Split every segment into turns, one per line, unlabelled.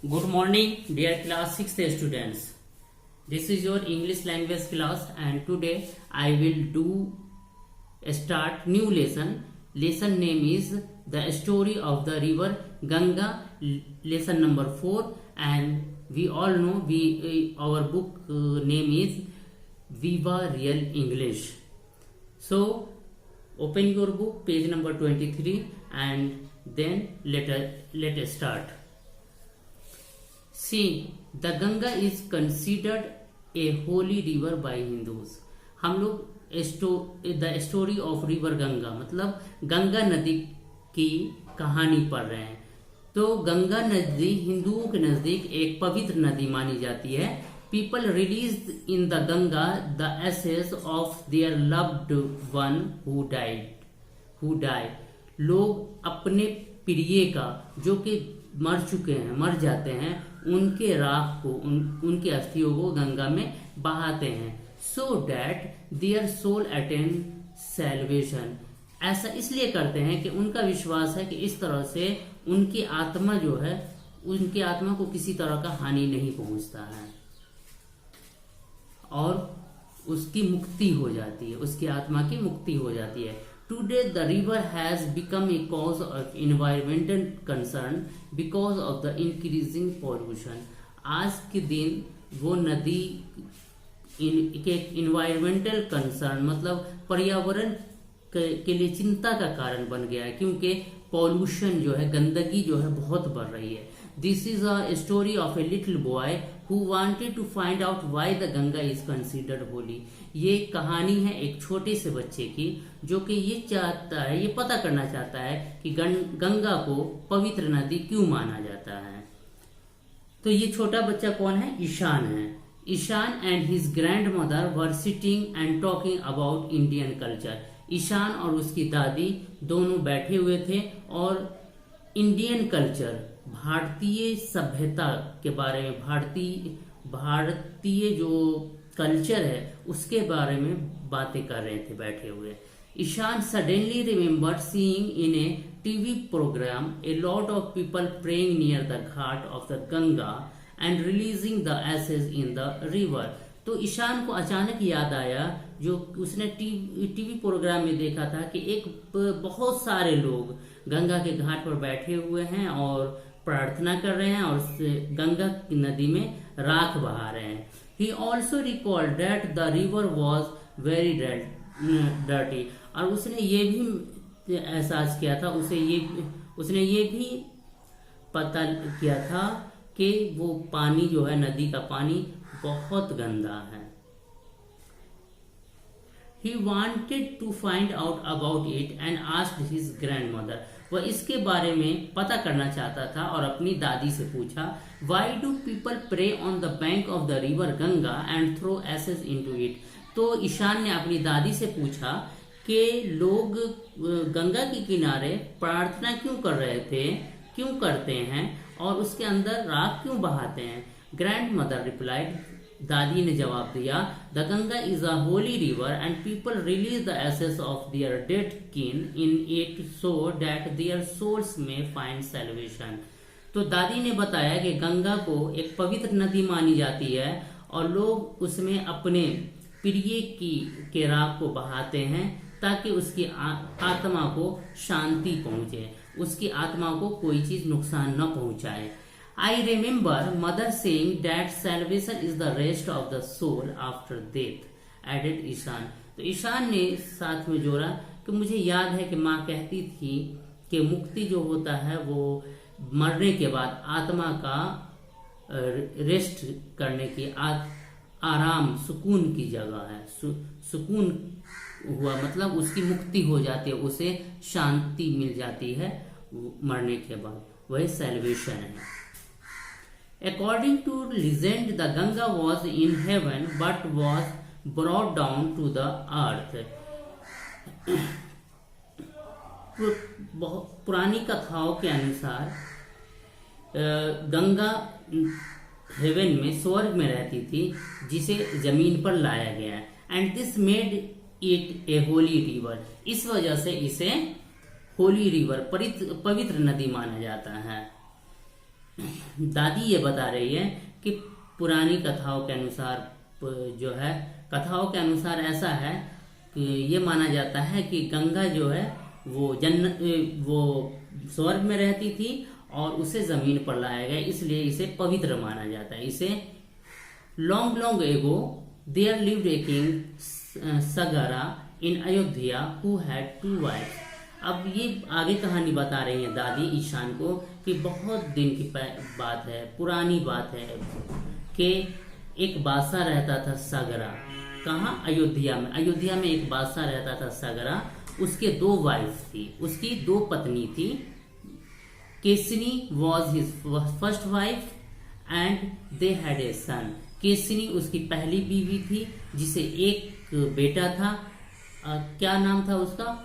Good morning, dear class 6th students. This is your English language class, and today I will do start new lesson. Lesson name is the story of the river Ganga. Lesson number 4, and we all know our book name is Viva Real English. So open your book, page number 23, and then let us start. See, the Ganga is considered a holy river by Hindus. हम लोग the story of river Ganga मतलब गंगा नदी की कहानी पढ़ रहे हैं। तो गंगा नदी हिंदुओं के नजदीक एक पवित्र नदी मानी जाती है। People release in the Ganga the ashes of their loved one who died. लोग अपने प्रिय का जो कि मर जाते हैं उनके राख को उनके अस्थियों को गंगा में बहाते हैं। So that their soul attain salvation. ऐसा इसलिए करते हैं कि उनका विश्वास है कि इस तरह से उनकी आत्मा जो है उनकी आत्मा को किसी तरह का हानि नहीं पहुंचता है और उसकी मुक्ति हो जाती है, उसकी आत्मा की मुक्ति हो जाती है। Today the river has become a cause of environmental concern because of the increasing pollution. आज के दिन वो नदी इन्वायरमेंटल कंसर्न मतलब पर्यावरण के लिए चिंता का कारण बन गया है, क्योंकि पॉल्यूशन जो है, गंदगी जो है बहुत बढ़ रही है। This is a story of a little boy who wanted to find out why the Ganga is considered holy. ये कहानी है एक छोटे से बच्चे की जो कि ये पता करना चाहता है कि गंगा को पवित्र नदी क्यों माना जाता है। तो ये छोटा बच्चा कौन है? ईशान है। Ishan and his grandmother were sitting and talking about Indian culture. Ishan और उसकी दादी दोनों बैठे हुए थे और इंडियन कल्चर भारतीय सभ्यता के बारे में, भारतीय जो कल्चर है उसके बारे में बातें कर रहे थे बैठे हुए। Ishan suddenly remembered seeing in a TV programme a lot of people praying near the ghat of the Ganga and releasing the ashes in the river. तो ईशान को अचानक याद आया जो उसने टीवी प्रोग्राम में देखा था कि बहुत सारे लोग गंगा के घाट पर बैठे हुए हैं और प्रार्थना कर रहे हैं और गंगा की नदी में राख बहा रहे हैं। He also recalled that the river was very dirty। और उसने ये भी एहसास किया था, उसने ये भी पता किया था कि वो पानी जो है, नदी का पानी बहुत गंदा है। He wanted to find out about it and asked his grandmother। वह इसके बारे में पता करना चाहता था और अपनी दादी से पूछा, Why do people pray on the bank of the river Ganga and throw ashes into it? तो ईशान ने अपनी दादी से पूछा कि लोग गंगा के किनारे प्रार्थना क्यों कर रहे थे, क्यों करते हैं और उसके अंदर राख क्यों बहाते हैं। ग्रैंड मदर रिप्लाइड, दादी ने जवाब दिया, the Ganga is a holy river and people release the ashes of their dead kin in it so that their souls may find salvation. तो दादी ने बताया कि गंगा को एक पवित्र नदी मानी जाती है और लोग उसमें अपने प्रिय के राख को बहाते हैं ताकि उसकी आत्मा को शांति पहुंचे, उसकी आत्मा को कोई चीज नुकसान न पहुंचाए। I remember mother saying that salvation is the rest of the soul after death, added Ishan. तो ईशान ने साथ में जोड़ा कि मुझे याद है कि माँ कहती थी कि मुक्ति जो होता है वो मरने के बाद आत्मा का रेस्ट करने की आराम सुकून की जगह है। सुकून हुआ मतलब उसकी मुक्ति हो जाती है, उसे शांति मिल जाती है मरने के बाद, वही सैल्वेशन है। According to legend, the Ganga was in heaven but was brought down to the earth। पुरानी कथाओं के अनुसार गंगा हेवन में, स्वर्ग में रहती थी, जिसे जमीन पर लाया गया। And this made it A holy river. इस वजह से इसे होली रिवर, पवित्र नदी माना जाता है। दादी ये बता रही है कि पुरानी कथाओं के अनुसार जो है, कथाओं के अनुसार ऐसा है कि ये माना जाता है कि गंगा जो है वो वो स्वर्ग में रहती थी और उसे जमीन पर लाया गया, इसलिए इसे पवित्र माना जाता है। इसे long long ago there lived a king Sagara in Ayodhya who had 2 wives. अब ये आगे कहानी बता रही है दादी ईशान को कि बहुत दिन की बात है, पुरानी बात है कि एक बादशाह रहता था सगरा। कहाँ? अयोध्या में। अयोध्या में एक बादशाह रहता था सगरा। उसके 2 वाइफ थी, उसकी 2 पत्नी थी। Keshini was his first wife and they had a son. Keshini उसकी पहली बीवी थी जिसे एक बेटा था। क्या नाम था उसका?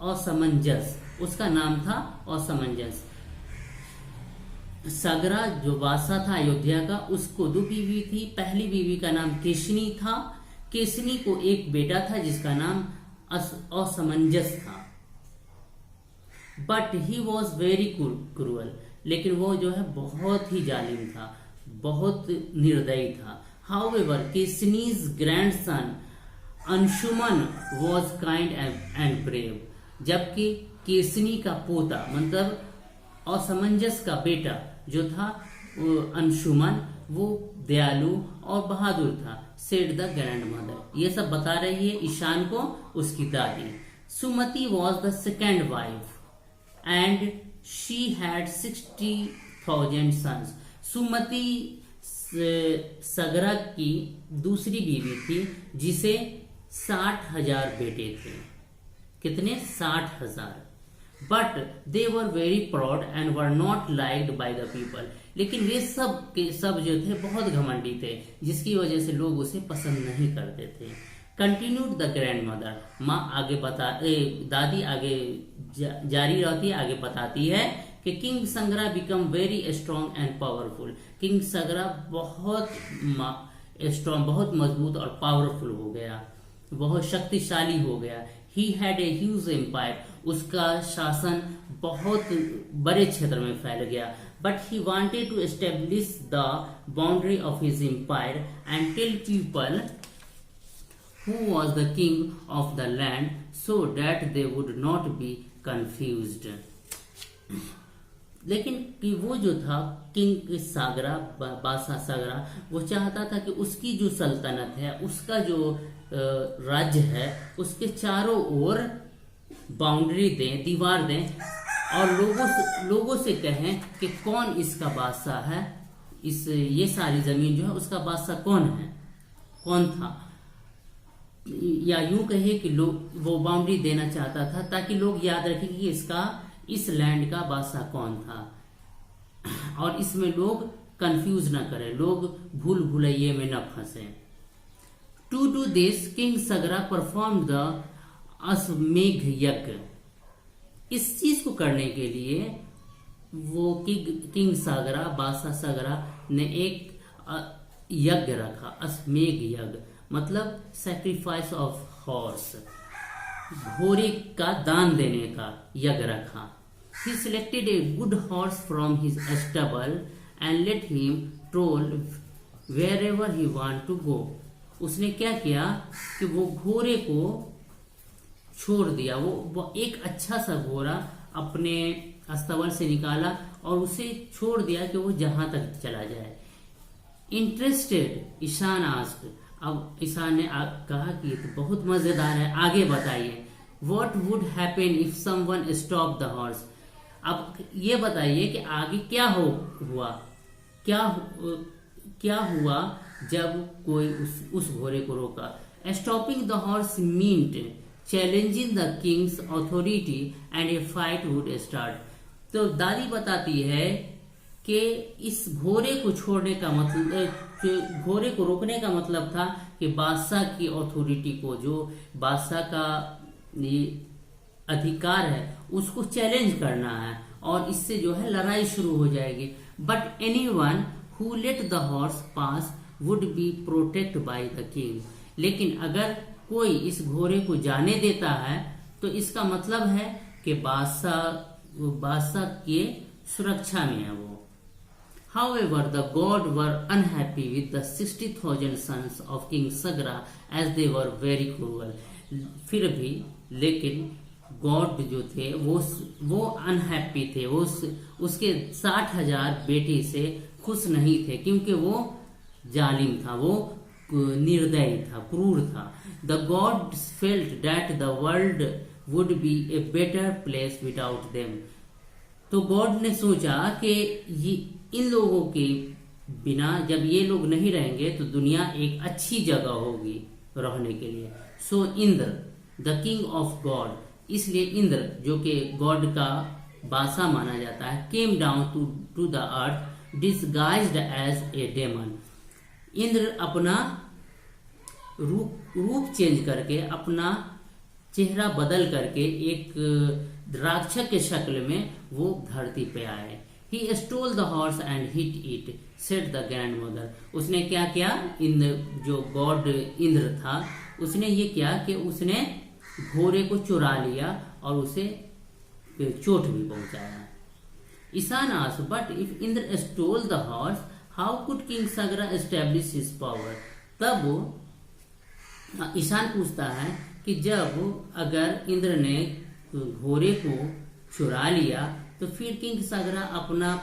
असमंजस। उसका नाम था असमंजस। सगरा जो बादशाह था अयोध्या का, उसको 2 बीवी थी। पहली बीवी का नाम केशनी था। केशनी को एक बेटा था जिसका नाम असमंजस था। But he was very cruel. लेकिन वो जो है बहुत ही जालिम था, बहुत निर्दयी था। However Keshini's grandson Anshuman was kind and brave. जबकि केसनी का पोता मतलब असमंजस का बेटा जो था अंशुमन, वो दयालु और बहादुर था। Said the grandmother. ये सब बता रही है ईशान को उसकी दादी। Sumati was the second wife and she had 60,000 sons. Sumati Sagara की दूसरी बीवी थी जिसे 60,000 बेटे थे। कितने? 60,000। But they were very proud and were not liked by the people. लेकिन वे सब के सब जो थे बहुत घमंडी थे, जिसकी वजह से लोग उसे पसंद नहीं करते थे। Continued the grand mother. माँ आगे दादी आगे जारी रहती है, आगे बताती है कि king Sagara become very strong and powerful. King Sagara बहुत स्ट्रॉन्ग, बहुत मजबूत और पावरफुल हो गया, बहुत शक्तिशाली हो गया। He had a huge empire. उसका शासन बहुत बड़े क्षेत्र में फैल गया। But he wanted to establish the boundary of his empire and tell people who was the king of the land so that they would not be confused. लेकिन कि वो जो था किंग सागरा, बादशाह सागरा, वो चाहता था कि उसकी जो सल्तनत है, उसका जो राज्य है, उसके चारों ओर बाउंड्री दें, दीवार दें और लोगों से कहें कि कौन इसका बादशाह है। ये सारी जमीन जो है उसका बादशाह कौन है, कौन था। या यूं कहे कि लोग वो बाउंड्री देना चाहता था ताकि लोग याद रखें कि इस लैंड का बादशाह कौन था और इसमें लोग कंफ्यूज ना करें, लोग भूल भुलैये में न फंसे। To do this king Sagara perform the ashwamedha yagya. इस चीज को करने के लिए वो किंग सगरा, बादशाह सगरा ने एक यज्ञ रखा, अश्वमेघ यज्ञ मतलब सैक्रिफाइस ऑफ हॉर्स, घोड़े का दान देने का यज्ञ रखा। He selected a good horse from his stable and let him stroll wherever he want to go. उसने क्या किया कि वो घोड़े को छोड़ दिया, वो एक अच्छा सा घोड़ा अपने अस्तबल से निकाला और उसे छोड़ दिया कि वो जहां तक चला जाए। Interested Ishan asked. अब ईशान ने कहा कि ये तो बहुत मजेदार है, आगे बताइए। What would happen if someone stopped the horse? अब ये बताइए कि आगे क्या हुआ, क्या हुआ जब कोई उस घोड़े को रोका। Stopping the horse meant challenging the king's authority and a fight would start. तो दादी बताती है कि इस घोड़े को छोड़ने का मतलब, घोड़े को रोकने का मतलब था कि बादशाह की अथॉरिटी को, जो बादशाह का अधिकार है, उसको चैलेंज करना है और इससे जो है लड़ाई शुरू हो जाएगी। But anyone who let the horse pass would be protect by the king. लेकिन अगर कोई इस घोड़े को जाने देता है तो इसका मतलब है कि बादशाह के सुरक्षा में है वो। However, the gods were unhappy with the 60,000 sons of King Sagra as they were very cruel. फिर भी लेकिन गॉड जो थे वो अनहैप्पी थे, वो उसके 60,000 बेटे से खुश नहीं थे क्योंकि वो जालिम था, वो निर्दयी था, क्रूर था. The gods felt that the world would be a better place without them. तो गॉड ने सोचा कि इन लोगों के बिना जब ये लोग नहीं रहेंगे तो दुनिया एक अच्छी जगह होगी रहने के लिए. So Indra the king of god, इसलिए इंद्र जो कि गॉड का बादशाह माना जाता है, came down to the earth disguised as a demon. Indra अपना रूप चेंज करके, अपना चेहरा बदल करके एक राक्षस के शक्ल में वो धरती पे आए. He stole the horse and hit it, said the grandmother. उसने क्या किया, जो गॉड इंद्र था उसने ये किया कि उसने घोड़े को चुरा लिया और उसे चोट भी पहुंचाया. Ishan asked, but if Indra stole the horse, how could King Sagra establish his power? तब ईशान पूछता है कि जब अगर इंद्र ने घोड़े को चुरा लिया तो फिर किंग सागरा अपना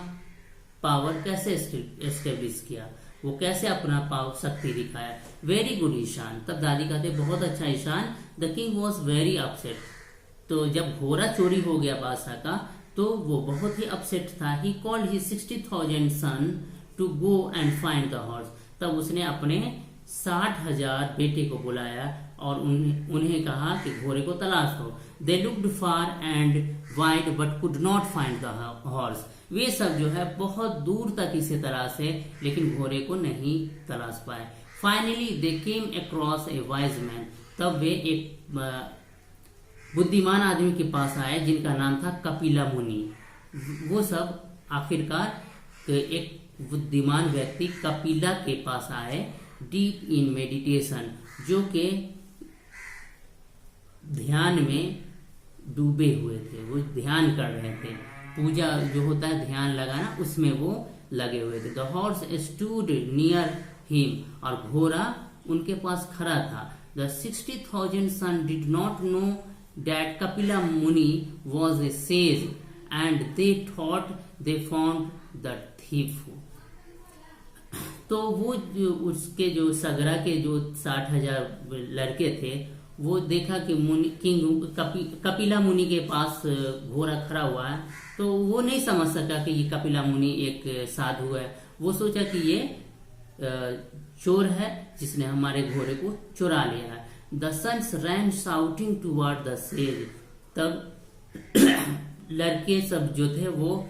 पावर कैसे एस्टेब्लिश किया, वो कैसे अपना पावर शक्ति दिखाया. Very good Ishan. तब दादी कहते बहुत अच्छा Ishan. The king was very upset. तो जब घोड़ा चोरी हो गया बादशाह का तो वो बहुत ही अपसेट था. He called his 60,000 son to go and find the horse. तब उसने अपने 60,000 बेटे को बुलाया और उन्हें कहा कि घोड़े को तलाश करो. They looked far and wide but could not find the horse. वे सब जो है बहुत दूर तक इसे तलाशे लेकिन घोड़े को नहीं तलाश पाए. Finally they came across A wise man. तब वे एक बुद्धिमान आदमी के पास आए जिनका नाम था कपिला मुनि. वो सब आखिरकार एक बुद्धिमान व्यक्ति कपिला के पास आए, डीप इन मेडिटेशन, जो कि ध्यान में डूबे हुए थे. वो ध्यान कर रहे थे, पूजा जो होता है ध्यान लगाना, उसमें वो लगे हुए थे. The horse stood near him, और घोड़ा उनके पास खड़ा था. The 60,000 son did not know that Kapila muni was a sage and they thought they found the thief. तो वो उसके जो सगरा के जो 60,000 लड़के थे वो देखा कि कपिला मुनि के पास घोड़ा खड़ा हुआ है, तो वो नहीं समझ सका कि ये कपिला मुनि एक साधु है. वो सोचा कि ये चोर है जिसने हमारे घोड़े को चुरा लिया है. The sons ran shouting toward the sage. तब लड़के सब जो थे वो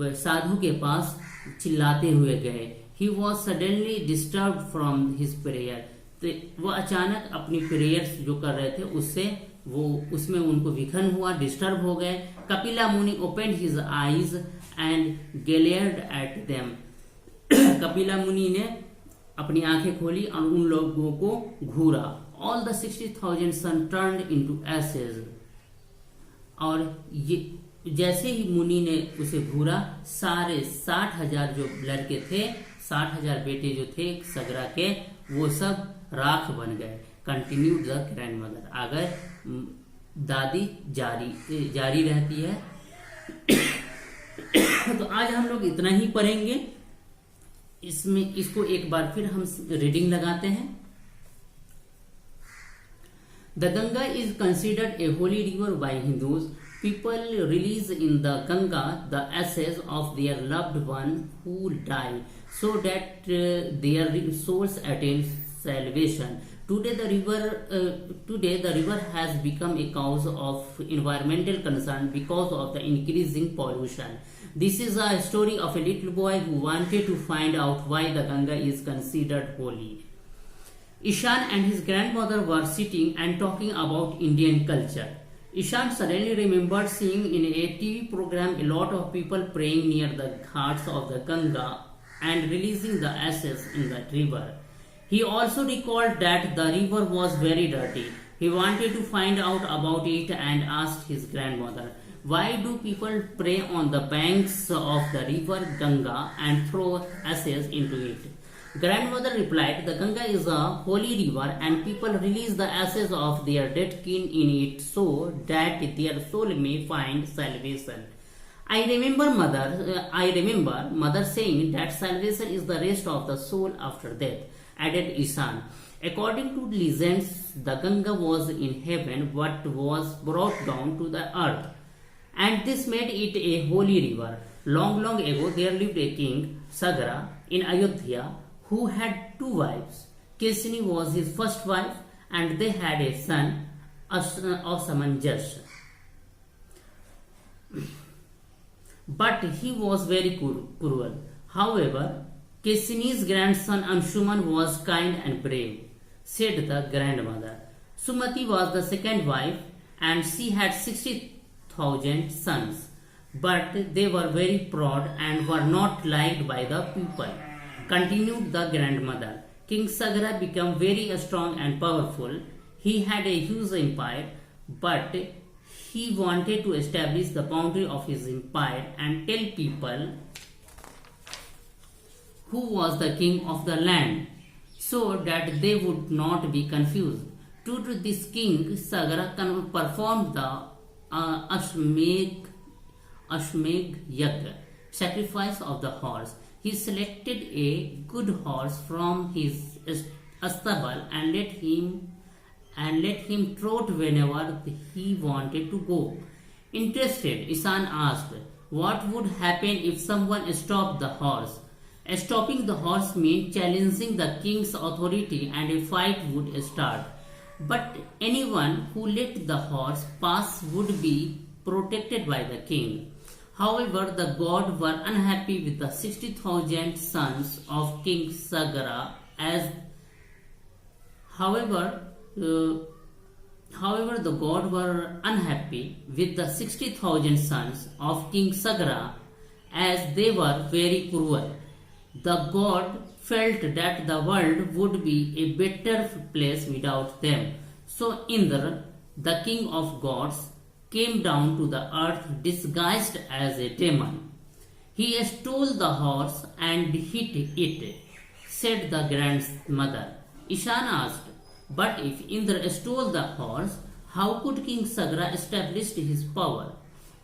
साधु के पास चिल्लाते हुए गए. He was suddenly disturbed from his prayer. तो वो अचानक अपनी प्रेयर्स जो कर रहे थे उसमें उनको विघन हुआ, डिस्टर्ब हो गए. Kapila muni open his eyes and glared at them. Kapila muni ने अपनी आंखें खोली और उन लोगों को घूरा. All the 60,000 son turned into ashes. और ये जैसे ही मुनि ने उसे घूरा, सारे 60,000 जो लड़के थे, 60,000 बेटे जो थे सगरा के, वो सब राख बन गए. Continue the grand mother. अगर दादी जारी रहती है. तो आज हम लोग इतना ही पढ़ेंगे. इसको एक बार फिर हम रीडिंग लगाते हैं. The Ganga is considered a holy river by Hindus. People release in the Ganga the ashes of their loved one who died, so that their souls attain salvation. Today the river has become a cause of environmental concern because of the increasing pollution. This is a story of a little boy who wanted to find out why the Ganga is considered holy. Ishan and his grandmother were sitting and talking about Indian culture. Ishan suddenly remembered seeing in a TV program a lot of people praying near the ghats of the Ganga and releasing the ashes in the river. He also recalled that the river was very dirty. He wanted to find out about it and asked his grandmother. Why do people pray on the banks of the river Ganga and throw ashes into it? Grandmother replied, the Ganga is a holy river and people release the ashes of their dead kin in it so that their soul may find salvation. I remember mother saying that salvation is the rest of the soul after death, added Ishan. According to legends, the Ganga was in heaven but was brought down to the earth, and this made it a holy river. Long, long ago, there lived a king, Sagara, in Ayodhya, who had two wives. Kesini was his first wife, and they had a son, Asamanjas. But he was very cruel. However, Kesini's grandson Anshuman was kind and brave, said the grandmother. Sumati was the second wife, and she had 60,000 sons. But they were very proud and were not liked by the people. Continued the grandmother. King Sagara became very strong and powerful. He had a huge empire, but he wanted to establish the boundary of his empire and tell people who was the king of the land, so that they would not be confused. To this king, Sagara performed the Ashmegh Yagya, sacrifice of the horse. He selected a good horse from his stable and let him trot whenever he wanted to go. Interested, Ishan asked, what would happen if someone stopped the horse? Stopping the horse meant challenging the king's authority and a fight would start. But anyone who let the horse pass would be protected by the king. However, the gods were unhappy with the 60,000 sons of King Sagara However, the gods were unhappy with the 60,000 sons of King Sagara as they were very cruel. The god felt that the world would be a better place without them. So Indra, the king of gods, came down to the earth disguised as a demon. He stole the horse and hit it, said the grandmother. Ishan asked, but if Indra stole the horse, how could King Sagara establish his power?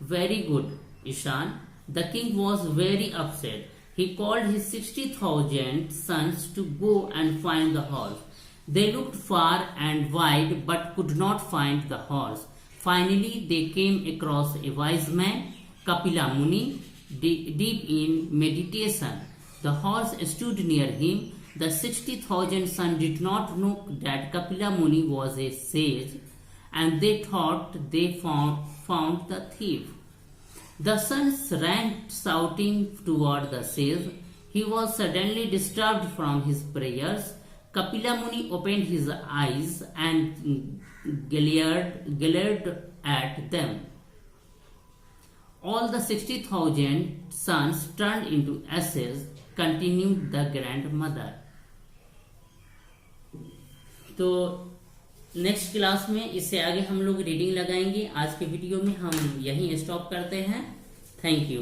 Very good, Ishan. The king was very upset. He called his 60,000 sons to go and find the horse. They looked far and wide but could not find the horse. Finally, they came across a wise man, Kapila Muni, deep in meditation. The horse stood near him. The 60,000 sons did not know that Kapila Muni was a sage, and they thought they found the thief. The sons ran shouting toward the sage. He was suddenly disturbed from his prayers. Kapila Muni opened his eyes and glared at them. All the 60,000 sons turned into ashes, continued the grandmother. तो next class में इससे आगे हम लोग reading लगाएंगे. आज के video में हम यहीं स्टॉप करते हैं. Thank you.